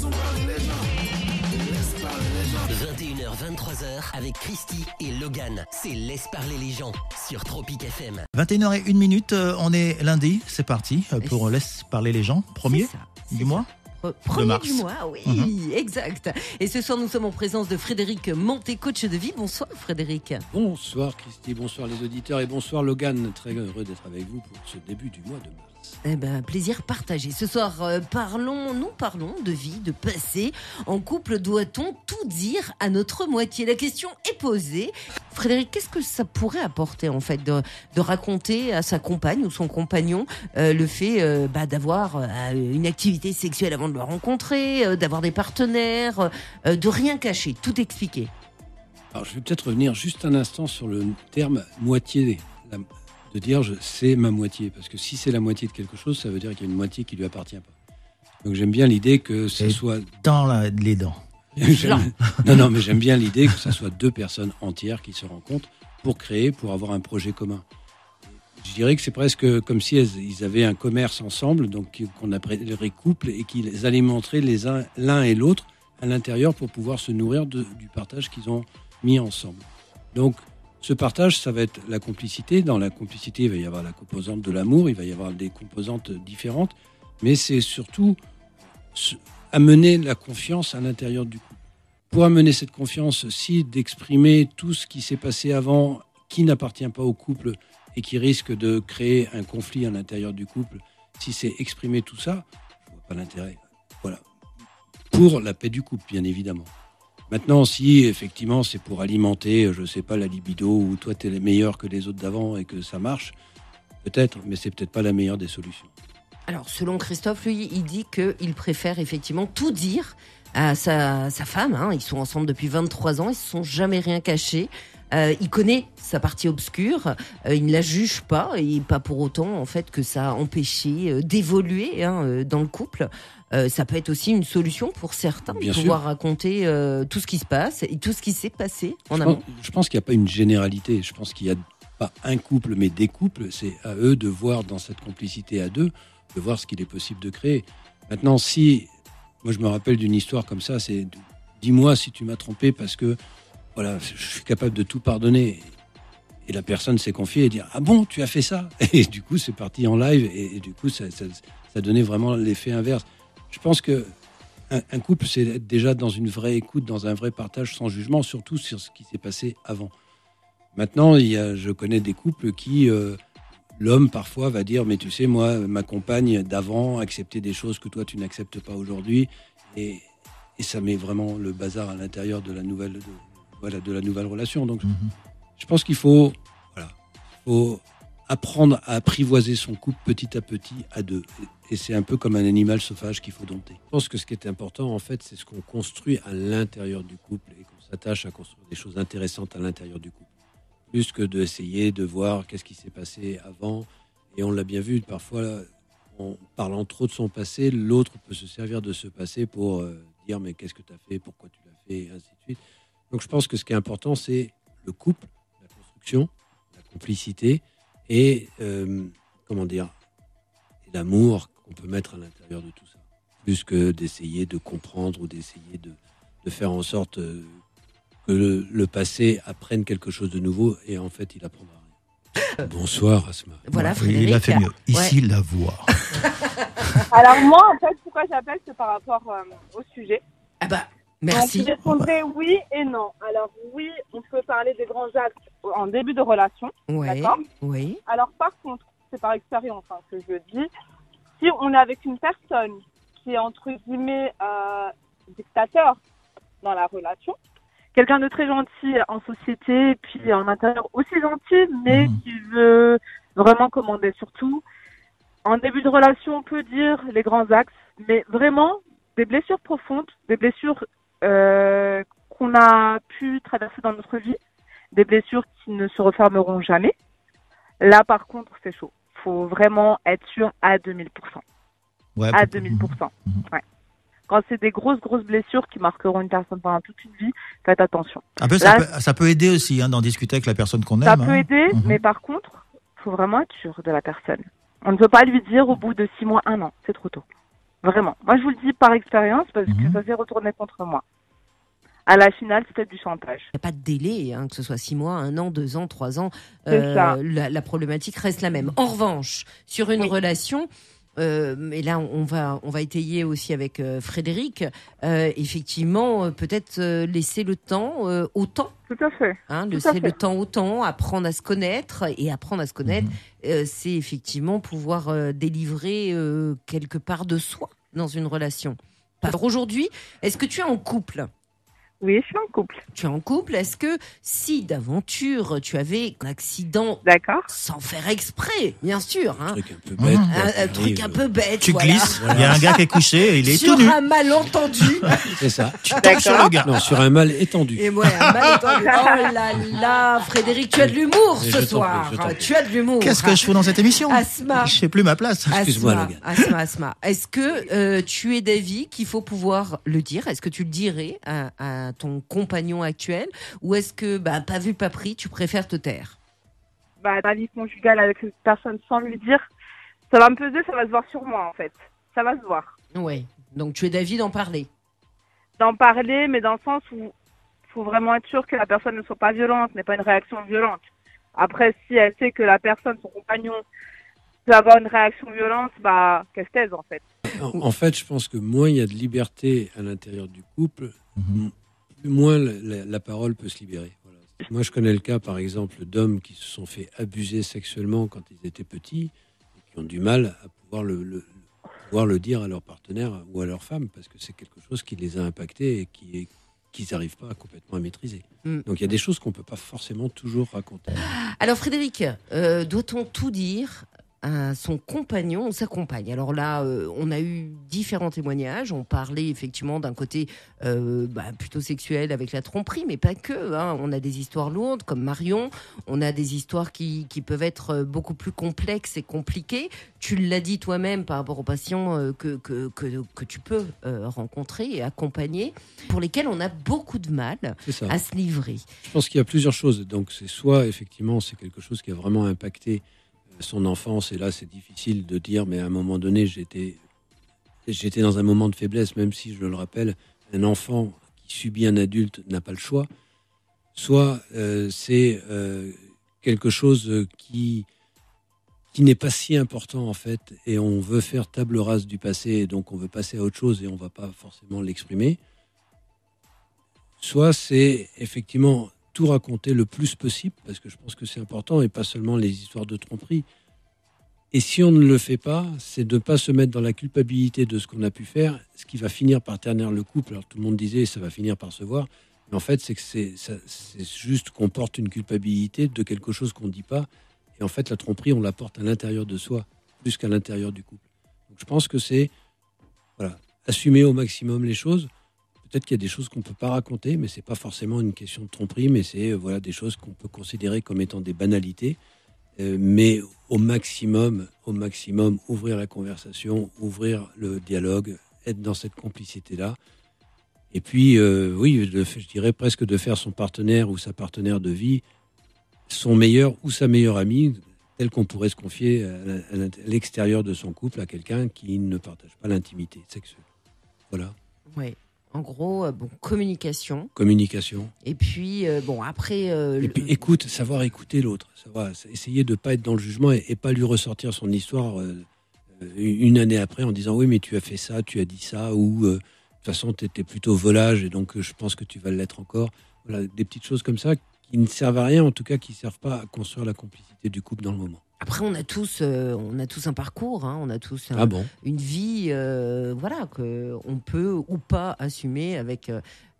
21h, 23h avec Christy et Logan. C'est Laisse parler les gens sur Tropic FM. 21h01, on est lundi, c'est parti pour Laisse parler les gens. Premier du mois. Premier du mois, oui, exact. Et ce soir, nous sommes en présence de Frédéric Monté, coach de vie. Bonsoir Frédéric. Bonsoir Christy, bonsoir les auditeurs et bonsoir Logan. Très heureux d'être avec vous pour ce début du mois de mars. Eh ben, plaisir partagé. Ce soir, nous parlons de vie, de passé. En couple, doit-on tout dire à notre moitié ? La question est posée. Frédéric, qu'est-ce que ça pourrait apporter en fait de raconter à sa compagne ou son compagnon le fait d'avoir une activité sexuelle avant de le rencontrer, d'avoir des partenaires, de rien cacher, tout expliquer ? Alors je vais peut-être revenir juste un instant sur le terme moitié. De dire c'est ma moitié, parce que si c'est la moitié de quelque chose, ça veut dire qu'il y a une moitié qui lui appartient pas. Donc j'aime bien l'idée que ce soit dans les dents. Non, mais j'aime bien l'idée que ça soit deux personnes entières qui se rencontrent pour créer, pour avoir un projet commun. Je dirais que c'est presque comme si ils avaient un commerce ensemble, donc qu'on appellerait couple, et qu'ils alimenteraient l'un et l'autre à l'intérieur pour pouvoir se nourrir du partage qu'ils ont mis ensemble. Donc ce partage, ça va être la complicité. Dans la complicité, il va y avoir la composante de l'amour, il va y avoir des composantes différentes, mais c'est surtout amener la confiance à l'intérieur du couple. Pour amener cette confiance aussi, d'exprimer tout ce qui s'est passé avant, qui n'appartient pas au couple et qui risque de créer un conflit à l'intérieur du couple, si c'est exprimer tout ça, je ne vois pas l'intérêt. Voilà. Pour la paix du couple, bien évidemment. Maintenant, si effectivement c'est pour alimenter, je ne sais pas, la libido, ou toi tu es meilleur que les autres d'avant et que ça marche, peut-être, mais c'est peut-être pas la meilleure des solutions. Alors, selon Christophe, lui, il dit qu'il préfère effectivement tout dire à sa femme. Ils sont ensemble depuis 23 ans, ils ne se sont jamais rien caché. Il connaît sa partie obscure, il ne la juge pas, et pas pour autant en fait que ça a empêché d'évoluer dans le couple. Ça peut être aussi une solution pour certains de pouvoir raconter tout ce qui se passe et tout ce qui s'est passé en amont. Je pense qu'il n'y a pas une généralité. Je pense qu'il n'y a pas un couple, mais des couples. C'est à eux de voir dans cette complicité à deux, de voir ce qu'il est possible de créer. Maintenant, moi je me rappelle d'une histoire comme ça, c'est dis-moi si tu m'as trompé parce que voilà, je suis capable de tout pardonner. Et la personne s'est confiée et dit ah bon, tu as fait ça ? Et du coup, c'est parti en live et du coup, ça donnait vraiment l'effet inverse. Je pense que un couple, c'est être déjà dans une vraie écoute, dans un vrai partage sans jugement, surtout sur ce qui s'est passé avant. Maintenant, je connais des couples qui, l'homme parfois va dire, mais tu sais, moi, ma compagne d'avant acceptait des choses que toi, tu n'acceptes pas aujourd'hui. Et ça met vraiment le bazar à l'intérieur de la nouvelle relation. Donc, je pense qu'il faut apprendre à apprivoiser son couple petit à petit à deux. Et c'est un peu comme un animal sauvage qu'il faut dompter. Je pense que ce qui est important, en fait, c'est ce qu'on construit à l'intérieur du couple et qu'on s'attache à construire des choses intéressantes à l'intérieur du couple. Plus que d'essayer de voir qu'est-ce qui s'est passé avant. Et on l'a bien vu, parfois, en parlant trop de son passé, l'autre peut se servir de ce passé pour dire « mais qu'est-ce que tu as fait, pourquoi tu l'as fait ?» et ainsi de suite. Donc je pense que ce qui est important, c'est le couple, la construction, la complicité et l'amour qu'on peut mettre à l'intérieur de tout ça. Plus que d'essayer de comprendre ou d'essayer de faire en sorte que le passé apprenne quelque chose de nouveau et en fait, il apprendra rien. Bonsoir, Asma. Voilà, Frédéric. Il a fait mieux. Ici, la voix. Alors moi, en fait, pourquoi j'appelle, c'est par rapport au sujet. Ah bah, merci. Donc, je répondrai oui et non. Alors oui, on peut parler des grands actes en début de relation. D'accord ? Oui. Alors par contre, c'est par expérience que je le dis, si on est avec une personne qui est entre guillemets dictateur dans la relation, quelqu'un de très gentil en société, puis en intérieur aussi gentil, mais qui veut vraiment commander surtout. En début de relation, on peut dire les grands axes, mais vraiment des blessures profondes, des blessures qu'on a pu traverser dans notre vie, des blessures qui ne se refermeront jamais. Là, par contre, c'est chaud. Faut vraiment être sûr à 2000%. Ouais, à 2000%. Ouais. Quand c'est des grosses blessures qui marqueront une personne pendant toute une vie, faites attention. Ça peut aider aussi d'en discuter avec la personne qu'on aime. Ça peut aider, mais par contre, faut vraiment être sûr de la personne. On ne peut pas lui dire au bout de 6 mois, 1 an. C'est trop tôt. Vraiment. Moi, je vous le dis par expérience parce que ça s'est retourné contre moi. À la finale, c'était du chantage. Il n'y a pas de délai, que ce soit 6 mois, 1 an, 2 ans, 3 ans. C'est ça. La problématique reste la même. En revanche, sur une relation, et là on va étayer aussi avec Frédéric, effectivement, peut-être laisser le temps au temps. Tout à fait. Laisser le temps au temps, apprendre à se connaître. Et apprendre à se connaître, c'est effectivement pouvoir délivrer quelque part de soi dans une relation. Alors aujourd'hui, est-ce que tu es en couple ? Oui, je suis en couple. Tu es en couple. Est-ce que si d'aventure tu avais un accident, d'accord, sans faire exprès, bien sûr, un truc un peu bête, un truc un peu bête, tu glisses, il y a un gars qui est couché, il est sur tout nu. un malentendu. C'est ça. Tu tombes sur le gars. Non, sur un mal étendu. Et ouais, un malentendu. Oh là là, Frédéric, tu as de l'humour ce soir. Tu as de l'humour. Qu'est-ce que je fous dans cette émission ? Asma. Je sais plus ma place. Excuse-moi, le gars. Asma. Est-ce que tu es d'avis qu'il faut pouvoir le dire ? Est-ce que tu le dirais à ton compagnon actuel, ou est-ce que pas vu pas pris, tu préfères te taire? La vie conjugale avec cette personne sans lui dire, ça va me peser, ça va se voir sur moi en fait, ça va se voir. Ouais, donc tu es d'avis d'en parler, mais dans le sens où il faut vraiment être sûr que la personne ne soit pas violente, n'ait pas une réaction violente. Après, si elle sait que la personne, son compagnon, peut avoir une réaction violente, qu'elle se taise en fait. En fait, je pense que moins il y a de liberté à l'intérieur du couple, moins la parole peut se libérer. Voilà. Moi, je connais le cas, par exemple, d'hommes qui se sont fait abuser sexuellement quand ils étaient petits et qui ont du mal à pouvoir le dire à leur partenaire ou à leur femme parce que c'est quelque chose qui les a impactés et qu'ils n'arrivent pas complètement à maîtriser. Donc, il y a des choses qu'on ne peut pas forcément toujours raconter. Alors, Frédéric, doit-on tout dire à son compagnon ou sa compagne? Alors là, on a eu différents témoignages. On parlait effectivement d'un côté plutôt sexuel avec la tromperie, mais pas que. On a des histoires lourdes comme Marion. On a des histoires qui peuvent être beaucoup plus complexes et compliquées. Tu l'as dit toi-même par rapport aux patients que tu peux rencontrer et accompagner, pour lesquels on a beaucoup de mal à se livrer. Je pense qu'il y a plusieurs choses. Donc c'est soit effectivement c'est quelque chose qui a vraiment impacté son enfance, et là c'est difficile de dire, mais à un moment donné j'étais dans un moment de faiblesse, même si je le rappelle, un enfant qui subit un adulte n'a pas le choix. Soit c'est quelque chose qui n'est pas si important en fait, et on veut faire table rase du passé, et donc on veut passer à autre chose et on va pas forcément l'exprimer. Soit c'est effectivement tout raconter le plus possible, parce que je pense que c'est important, et pas seulement les histoires de tromperie. Et si on ne le fait pas, c'est de ne pas se mettre dans la culpabilité de ce qu'on a pu faire, ce qui va finir par ternir le couple. Alors tout le monde disait ça va finir par se voir, mais en fait c'est que c'est juste qu'on porte une culpabilité de quelque chose qu'on ne dit pas, et en fait la tromperie on la porte à l'intérieur de soi, plus qu'à l'intérieur du couple. Donc je pense que c'est assumer au maximum les choses. Peut-être qu'il y a des choses qu'on ne peut pas raconter, mais ce n'est pas forcément une question de tromperie, mais c'est des choses qu'on peut considérer comme étant des banalités. Mais au maximum, ouvrir la conversation, ouvrir le dialogue, être dans cette complicité-là. Et puis, je dirais presque de faire son partenaire ou sa partenaire de vie son meilleur ou sa meilleure amie, tel qu'on pourrait se confier à l'extérieur de son couple à quelqu'un qui ne partage pas l'intimité sexuelle. Voilà. Oui. En gros, communication. Communication. Et puis, après... Et puis, savoir écouter l'autre. Essayer de ne pas être dans le jugement et pas lui ressortir son histoire une année après en disant « Oui, mais tu as fait ça, tu as dit ça » ou « De toute façon, tu étais plutôt volage et donc je pense que tu vas l'être encore. » Voilà, des petites choses comme ça qui ne servent à rien, en tout cas qui ne servent pas à construire la complicité du couple dans le moment. Après, on a tous un parcours, on a tous une vie, que on peut ou pas assumer avec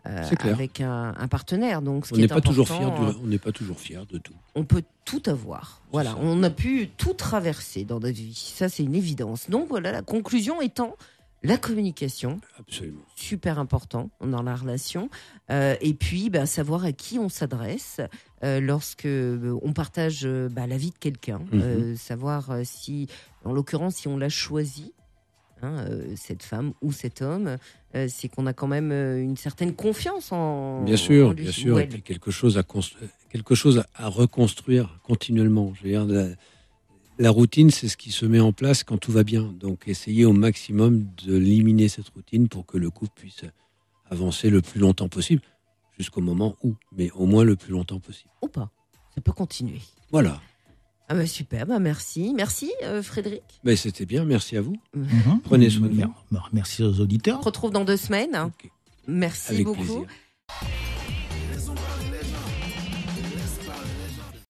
un partenaire. Donc, on n'est pas toujours fier de tout. On peut tout avoir. Voilà, on a pu tout traverser dans notre vie. Ça, c'est une évidence. Donc voilà, la conclusion étant la communication. Absolument. Super important dans la relation. Et puis, savoir à qui on s'adresse lorsque on partage la vie de quelqu'un. Savoir si, en l'occurrence, si on l'a choisi, cette femme ou cet homme, c'est qu'on a quand même une certaine confiance en Bien sûr, en lui, bien sûr. Et puis quelque chose à reconstruire continuellement. Je veux dire, La routine, c'est ce qui se met en place quand tout va bien. Donc, essayez au maximum de limiter cette routine pour que le couple puisse avancer le plus longtemps possible, jusqu'au moment où, mais au moins le plus longtemps possible. Ou pas. Ça peut continuer. Voilà. Ah bah super, bah merci. Merci Frédéric. Ben, c'était bien, merci à vous. Mhm. Prenez soin de vous. Merci aux auditeurs. On se retrouve dans 2 semaines. Ok. Merci Avec beaucoup. plaisir.